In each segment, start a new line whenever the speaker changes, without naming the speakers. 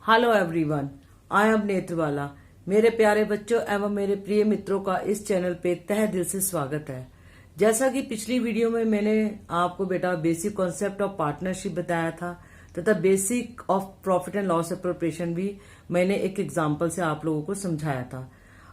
Hello everyone, I am Netrawala. मेरे प्यारे बच्चों एवं मेरे प्रिय मित्रों का इस चैनल पे तहे दिल से स्वागत है। जैसा कि पिछली वीडियो में मैंने आपको बेटा बेसिक कॉन्सेप्ट ऑफ पार्टनरशिप बताया था तथा basic of profit and loss appropriation भी मैंने एक एग्जाम्पल से आप लोगों को समझाया था।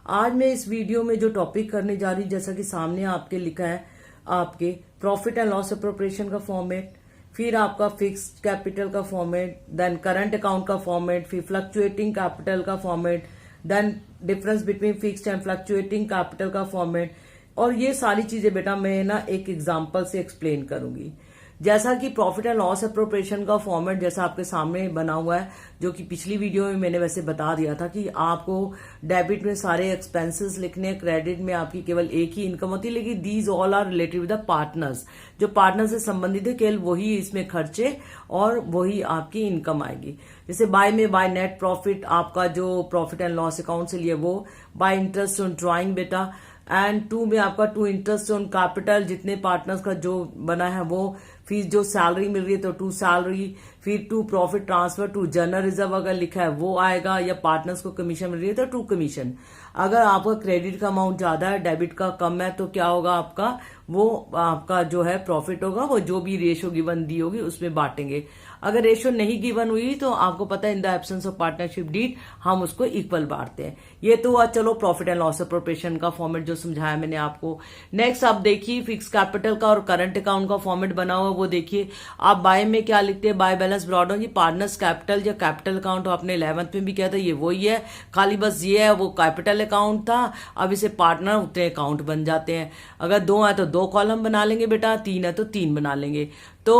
आज मैं इस वीडियो में जो टॉपिक करने जा रही हूँ, जैसा कि सामने आपके लिखा है, आपके प्रॉफिट एंड लॉस एप्रोप्रिएशन का फॉर्मेट, फिर आपका फिक्स्ड कैपिटल का फॉर्मेट, देन करंट अकाउंट का फॉर्मेट, फिर फ्लक्चुएटिंग कैपिटल का format, then difference between fixed and fluctuating capital का फॉर्मेट। और ये सारी चीजें बेटा मैं ना एक एग्जांपल से एक्सप्लेन करूंगी। जैसा कि प्रॉफिट एंड लॉस एप्रोप्रिएशन का फॉर्मेट जैसा आपके सामने बना हुआ है, जो कि पिछली वीडियो में मैंने वैसे बता दिया था कि आपको डेबिट में सारे एक्सपेंसेस लिखने, क्रेडिट में आपकी केवल एक ही इनकम होती है, लेकिन these all are related with the partners. जो पार्टनर से संबंधित है केवल वही इसमें खर्चे और वही आपकी इनकम आएगी। जैसे बाय में बाय नेट प्रॉफिट, आपका जो प्रॉफिट एंड लॉस अकाउंट से लिए वो, बाय इंटरेस्ट ऑन ड्राइंग बेटा, एंड टू में आपका टू इंटरेस्ट ऑन कैपिटल, जितने पार्टनर्स का जो बना है वो, फिर जो सैलरी मिल रही है तो टू सैलरी, फिर to profit transfer, to general reserve अगर लिखा है वो आएगा, या पार्टनर्स को कमीशन मिल रही है तो टू कमीशन। अगर आपका क्रेडिट का अमाउंट ज्यादा है, डेबिट का कम है, तो क्या होगा आपका, वो आपका जो है प्रॉफिट होगा वो जो भी रेशो गिवन दी होगी उसमें बांटेंगे। अगर रेशो नहीं गिवन हुई तो आपको पता है in the absence of partnership deed हम उसको इक्वल बांटते हैं। ये तो हुआ चलो प्रॉफिट एंड लॉस एप्रोप्रिएशन का फॉर्मेट जो समझाया मैंने आपको। नेक्स्ट आप देखिए फिक्स कैपिटल का और करंट अकाउंट का फॉर्मेट बना हुआ, वो देखिए आप बाय में क्या लिखते हैं, बाय बैलेंस ब्रॉट डाउन। ये पार्टनर्स कैपिटल या कैपिटल अकाउंट आपने 11th में भी किया था, ये वही है, खाली बस ये है वो कैपिटल अकाउंट था, अब इसे पार्टनर उतने अकाउंट बन जाते हैं। अगर दो है तो दो कॉलम बना लेंगे बेटा, तीन है तो तीन बना लेंगे। तो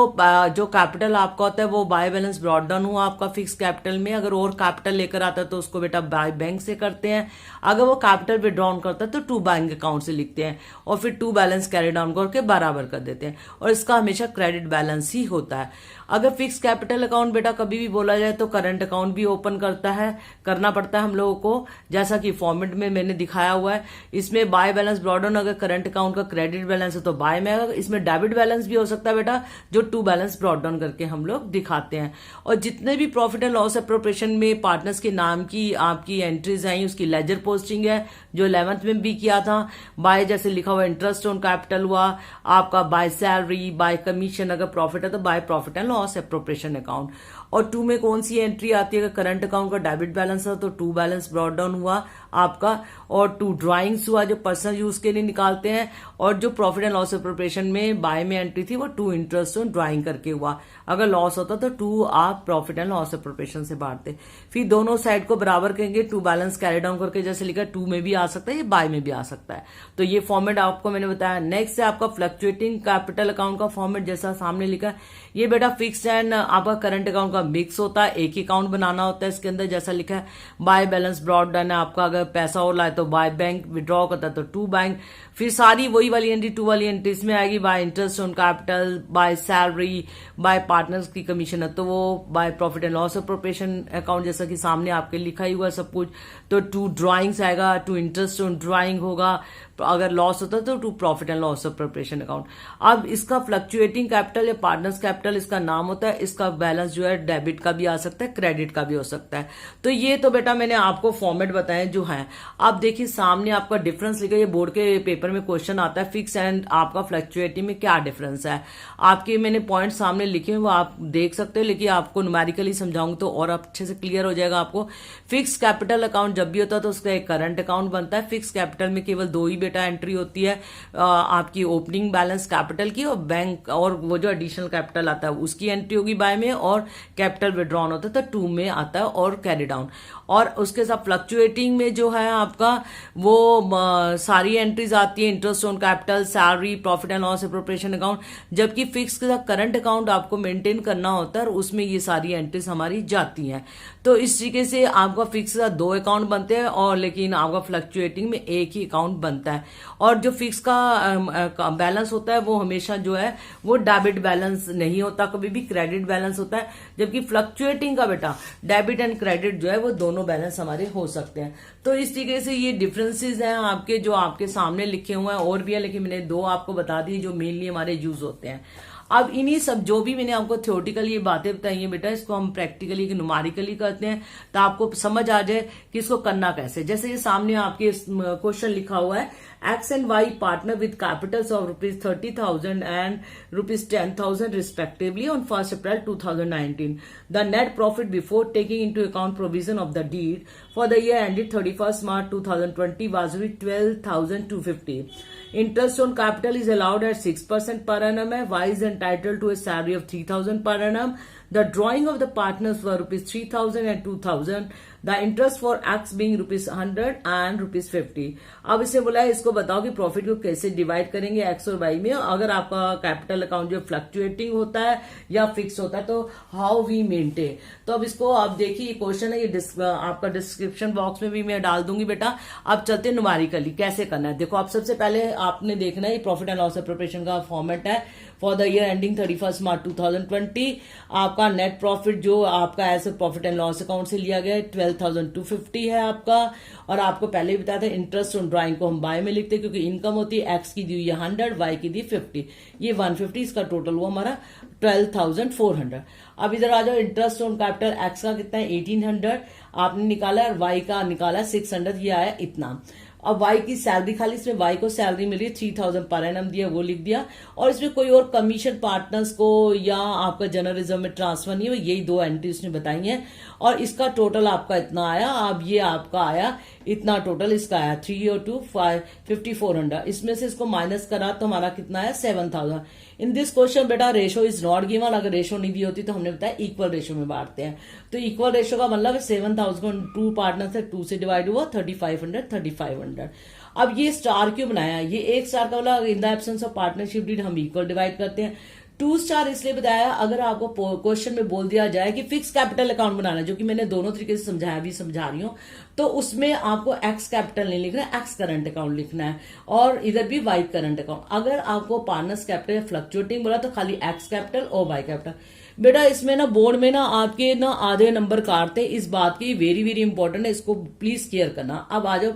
जो कैपिटल आपका होता है वो बाय बैलेंस ब्रॉट डाउन हुआ आपका फिक्स कैपिटल में। अगर और कैपिटल लेकर आता है तो उसको बेटा बाय बैंक से करते हैं। अगर वो कैपिटल विड्रॉन करता है तो टू बैंक अकाउंट से लिखते हैं और फिर टू बैलेंस कैरी डाउन करके बराबर कर देते हैं, और इसका हमेशा क्रेडिट बैलेंस ही होता है। अगर फिक्स कैपिटल अकाउंट बेटा कभी भी बोला जाए तो करंट अकाउंट भी ओपन करना पड़ता है हम लोगों को, जैसा कि फॉर्मेट में मैंने दिखाया हुआ है। इसमें बाय बैलेंस ब्रॉट डाउन, अगर करंट अकाउंट का क्रेडिट बैलेंस है तो बाय में, अगर इसमें डेबिट बैलेंस भी हो सकता है बेटा, जो टू बैलेंस ब्रॉट डाउन करके हम लोग दिखाते हैं। और जितने भी प्रॉफिट एंड लॉस एप्रोप्रिएशन में पार्टनर्स के नाम की आपकी एंट्रीज आई, उसकी लेजर पोस्टिंग है जो 11th में भी किया था। बाय जैसे लिखा हुआ इंटरेस्ट ऑन कैपिटल हुआ आपका, बाय सैलरी, बाय कमीशन, अगर प्रॉफिट है तो by profit and loss appropriation account. और टू में कौन सी एंट्री आती है, अगर करंट अकाउंट का डेबिट बैलेंस है तो टू बैलेंस ब्रॉट डाउन हुआ आपका, और टू ड्राइंग्स हुआ जो पर्सनल यूज के लिए निकालते हैं, और जो प्रॉफिट एंड लॉस एप्रोप्रिएशन में बाय में एंट्री थी वो टू इंटरेस्ट ऑन ड्राइंग करके हुआ। अगर लॉस होता तो टू आप प्रॉफिट एंड लॉस एप्रोप्रिएशन से बांटते। फिर दोनों साइड को बराबर करेंगे, टू बैलेंस कैरी डाउन करके, जैसे लिखा टू में भी आ सकता है, ये बाय में भी आ सकता है। तो ये फॉर्मेट आपको मैंने बताया। नेक्स्ट है आपका फ्लक्चुएटिंग कैपिटल अकाउंट का फॉर्मेट, जैसा सामने लिखा है। ये बेटा फिक्स एंड आपका करंट अकाउंट का मिक्स होता है, एक ही अकाउंट बनाना होता है इसके अंदर, जैसा लिखा है बाय बैलेंस ब्रॉट डाउन है आपका। अगर पैसा और लाए तो बाय बैंक, विड्रॉ करता है तो टू बैंक। फिर सारी वही वाली एंट्री, टू वाली एंट्री इसमें आएगी, bye interest on capital, by salary, bye partners की कमीशन है तो वो by profit and loss appropriation account, जैसा कि सामने आपके लिखा ही हुआ सब कुछ। तो टू ड्राइंग्स आएगा, टू इंटरेस्ट ऑन ड्राइंग होगा, अगर लॉस होता है तो to profit and loss appropriation account. अब इसका फ्लक्चुएटिंग कैपिटल या पार्टनर्स कैपिटल इसका नाम होता है। इसका बैलेंस जो है डेबिट का भी आ सकता है, क्रेडिट का भी हो सकता है। तो ये तो बेटा मैंने आपको फॉर्मेट बताए जो है। अब देखिए सामने आपका डिफरेंस लिखा है, ये बोर्ड के पेपर में क्वेश्चन आता है, फिक्स एंड आपका फ्लक्चुएटिंग में क्या डिफरेंस है। आपके मैंने पॉइंट सामने लिखे हैं वो आप देख सकते हो, लेकिन आपको न्यूमेरिकली समझाऊंगा तो और अच्छे से क्लियर हो जाएगा आपको। फिक्स कैपिटल अकाउंट जब भी होता है तो उसका एक करंट अकाउंट बनता है। फिक्स कैपिटल में केवल दो ही बेटा एंट्री होती है, आपकी ओपनिंग बैलेंस कैपिटल की और बैंक, और वो जो एडिशनल कैपिटल आता है उसकी एंट्री होगी बाय में, और कैपिटल विड्रॉन होता है तो टू में आता है, और कैरी डाउन। और उसके साथ फ्लक्चुएटिंग में जो है आपका वो सारी एंट्रीज आती है, interest on capital, salary, profit and loss appropriation account. जबकि फिक्स के साथ करंट अकाउंट आपको मेंटेन करना होता है और उसमें ये सारी एंट्रीज हमारी जाती हैं। तो इस तरीके से आपका फिक्स के साथ दो अकाउंट बनते हैं, और लेकिन आपका फ्लक्चुएटिंग में एक ही अकाउंट बनता है। और जो फिक्स का बैलेंस होता है वो हमेशा जो है वो डेबिट बैलेंस नहीं होता, कभी भी क्रेडिट बैलेंस होता है। जबकि फ्लक्चुएटिंग का बेटा डेबिट एंड क्रेडिट जो है वो दोनों बैलेंस हमारे हो सकते हैं। तो इस तरीके से ये डिफरेंसेस हैं आपके, जो आपके सामने लिखे हुए हैं, और भी है लेकिन मैंने दो आपको बता दिए जो मेनली हमारे यूज होते हैं। अब इन्हीं सब जो भी मैंने आपको थ्योरेटिकली ये बातें बताई हैं बेटा, इसको हम प्रैक्टिकली न्यूमेरिकली करते हैं तो आपको समझ आ जाए कि इसको करना कैसे। जैसे ये सामने आपके क्वेश्चन लिखा हुआ है, X and Y partner with capitals of rupees 30,000 and rupees 10,000 respectively on 1st April 2019. The net profit before taking into account provision of the deed for the year ended 31st March 2020 was 12,250. Interest on capital is allowed at 6% per annum. Y is entitled to a salary of 3,000 per annum. The drawing of the partners were rupees 3,000 and 2,000. The interest for X being rupees 100 and rupees 50. अब इसे बोला है इसको बताओ कि profit को कैसे divide करेंगे एक्स और वाई में। अगर आपका कैपिटल अकाउंट जो फ्लक्चुएटिंग होता है या फिक्स होता है तो हाउ वी मेंटेन। तो अब इसको आप देखिए, ये क्वेश्चन है, ये आपका डिस्क्रिप्शन बॉक्स में भी मैं डाल दूंगी बेटा। अब चलते हैं न्यूमेरिकली कैसे करना है। देखो, आप सबसे पहले आपने देखना है प्रॉफिट एंड लॉस प्रिपरेशन का फॉर्मेट है for the year ending 31st March 2020। आपका नेट प्रॉफिट जो आपका as profit and loss account से लिया गया है 12,250 है आपका। और आपको पहले ही बताया था इंटरेस्ट ऑन ड्राइंग को हम बाय में लिखते हैं क्योंकि इनकम होती है, एक्स की दी हुई है 100, वाई की दी 50, ये 150, इसका टोटल हुआ हमारा 12,400। अब इधर आ जाओ, इंटरेस्ट ऑन कैपिटल एक्स का कितना है 1800 आपने निकाला और वाई का निकाला 600, ये आया इतना। अब वाई की सैलरी, खाली इसमें वाई को सैलरी मिली 3,000 पर एनम दिया, वो लिख दिया। और इसमें कोई और कमीशन पार्टनर्स को या आपका जनरल रिजर्व में ट्रांसफर नहीं है, यही दो एंट्री उसने बताई हैं। और इसका टोटल आपका इतना आया। अब ये आपका आया इतना, टोटल इसका आया 302,55400। इसमें से इसको माइनस करा तो हमारा कितना है 7,000। इन दिस क्वेश्चन बेटा रेशो इज नॉट गिवन। अगर रेशो नहीं दी होती तो हमने बताया इक्वल रेशो में बांटते हैं। तो इक्वल रेशो का मतलब 7,000 टू पार्टनर से 2 से डिवाइड हुआ 3,500। अब ये स्टार क्यों बनाया, ये एक स्टार का मतलब in the absence of partnership deed हम इक्वल डिवाइड करते हैं। 2 स्टार इसलिए बताया, अगर आपको क्वेश्चन में बोल दिया जाए कि फिक्स कैपिटल अकाउंट बनाना, जो कि मैंने दोनों तरीके से समझाया भी समझा रही हूं, तो उसमें आपको एक्स कैपिटल नहीं लिखना है, एक्स करंट अकाउंट लिखना है। और इधर भी वाई करंट अकाउंट। अगर आपको पार्टनर्स कैपिटल या फ्लक्चुएटिंग बोला तो खाली एक्स कैपिटल और वाई कैपिटल। बेटा इसमें ना बोर्ड में ना आपके ना आधे नंबर काटते, इस बात की वेरी वेरी इंपॉर्टेंट है, इसको प्लीज क्लियर करना। अब आ जाओ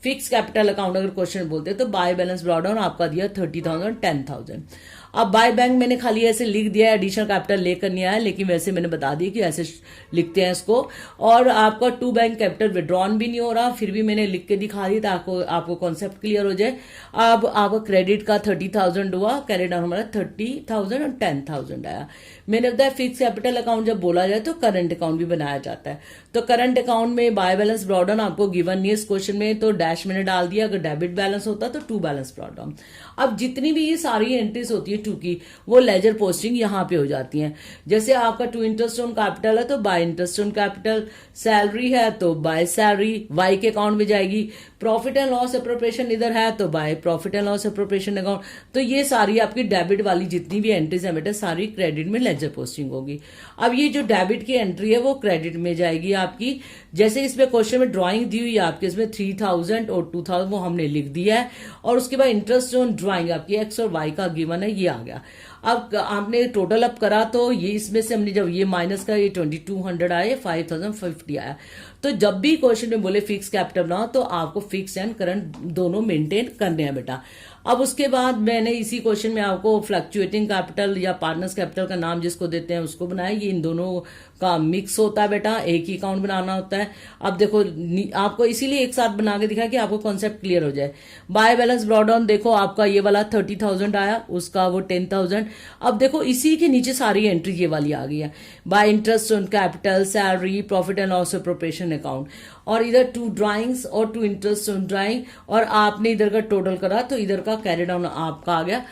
फिक्स कैपिटल अकाउंट अगर क्वेश्चन बोलते हैं तो बाय बैलेंस ब्रॉट डाउन आपका दिया 30,000 10,000। अब बाय बैंक मैंने खाली ऐसे लिख दिया, एडिशनल कैपिटल लेकर नहीं आया, लेकिन वैसे मैंने बता दिया कि ऐसे लिखते हैं इसको। और आपका 2 बैंक कैपिटल विड्रॉन भी नहीं हो रहा, फिर भी मैंने लिख के दिखा दिया ताकि आपको कॉन्सेप्ट क्लियर हो जाए। अब आपका क्रेडिट का 30,000 हुआ, क्रेडिट हमारा 30,000 और 10,000 आया। मैंने बताया फिक्स कैपिटल अकाउंट जब बोला जाए तो करंट अकाउंट भी बनाया जाता है। तो करंट अकाउंट में बाय बैलेंस ब्रॉट डाउन आपको गिवन नहीं है इस क्वेश्चन में, तो डैश मैंने डाल दिया। अगर डेबिट बैलेंस होता तो 2 बैलेंस ब्रॉट डाउन। अब जितनी भी ये सारी एंट्रीज होती है 2 की, वो लेजर पोस्टिंग यहाँ पे हो जाती हैं। जैसे आपका 2 इंटरेस्ट ऑन कैपिटल है तो bye interest on capital, salary है तो बाय सैलरी वाई के अकाउंट में जाएगी, प्रॉफिट एंड लॉस एप्रोप्रिएशन इधर है तो by profit and loss appropriation account. तो ये सारी आपकी डेबिट वाली जितनी भी एंट्रीज है बेटा सारी क्रेडिट में लेजर पोस्टिंग होगी। अब ये जो डेबिट की एंट्री है वो क्रेडिट में जाएगी आपकी। जैसे इसमें क्वेश्चन में ड्राइंग दी हुई है आपके, इसमें 3,000 और 2,000 वो हमने लिख दिया है। और उसके बाद इंटरेस्ट ऑन ड्राइंग आपकी एक्स और वाई का गिवन है, ये आ गया। अब आपने टोटल अप करा तो ये इसमें से हमने जब ये माइनस का ये 2,200 आया, 5,050 आया। तो जब भी क्वेश्चन में बोले फिक्स कैपिटल बनाओ तो आपको फिक्स एंड करंट दोनों मेंटेन करने हैं बेटा। अब उसके बाद मैंने इसी क्वेश्चन में आपको फ्लक्चुएटिंग कैपिटल या पार्टनर्स कैपिटल का नाम जिसको देते हैं उसको बनाया। ये इन दोनों का मिक्स होता है बेटा, एक ही अकाउंट बनाना होता है। अब देखो आपको इसीलिए एक साथ बना के दिखाया कि आपको कॉन्सेप्ट क्लियर हो जाए। बाय बैलेंस ब्रॉट डाउन देखो आपका ये वाला 30,000 आया, उसका वो 10,000। अब देखो इसी के नीचे सारी एंट्री ये वाली आ गई है, bye interest on capital, salary, profit and loss appropriation account. और इधर 2 ड्राइंग्स और 2 इंटरेस्ट ऑन ड्राइंग, और आपने इधर का टोटल करा तो इधर का कैरी डाउन आपका आ गया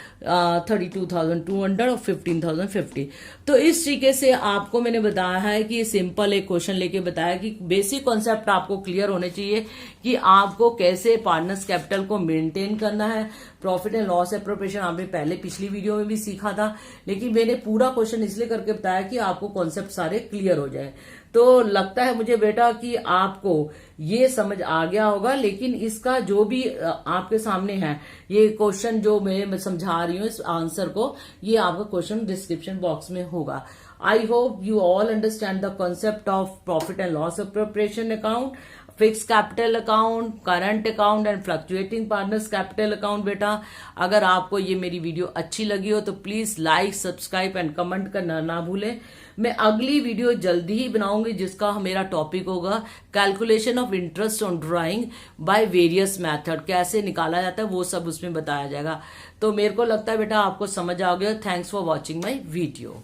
32,200 और 15,050। तो इस तरीके से आपको मैंने बताया है कि सिंपल एक क्वेश्चन लेके बताया कि बेसिक कॉन्सेप्ट आपको क्लियर होने चाहिए कि आपको कैसे पार्टनर्स कैपिटल को मेंटेन करना है। प्रॉफिट एंड लॉस एप्रोप्रिएशन आपने पहले पिछली वीडियो में भी सीखा था, लेकिन मैंने पूरा क्वेश्चन इसलिए करके बताया कि आपको कॉन्सेप्ट सारे क्लियर हो जाए। तो लगता है मुझे बेटा कि आपको ये समझ आ गया होगा, लेकिन इसका जो भी आपके सामने है ये क्वेश्चन जो मैं समझा रही हूँ इस आंसर को, ये आपका क्वेश्चन डिस्क्रिप्शन बॉक्स में होगा। I hope you all understand the concept of profit and loss appropriation account. Fix capital account, current account and fluctuating partners capital account. बेटा अगर आपको ये मेरी वीडियो अच्छी लगी हो तो please like, subscribe and comment करना ना भूलें। मैं अगली वीडियो जल्दी ही बनाऊंगी जिसका मेरा टॉपिक होगा calculation of interest on drawing by various method, कैसे निकाला जाता है वो सब उसमें बताया जाएगा। तो मेरे को लगता है बेटा आपको समझ आ गया। Thanks for watching my video.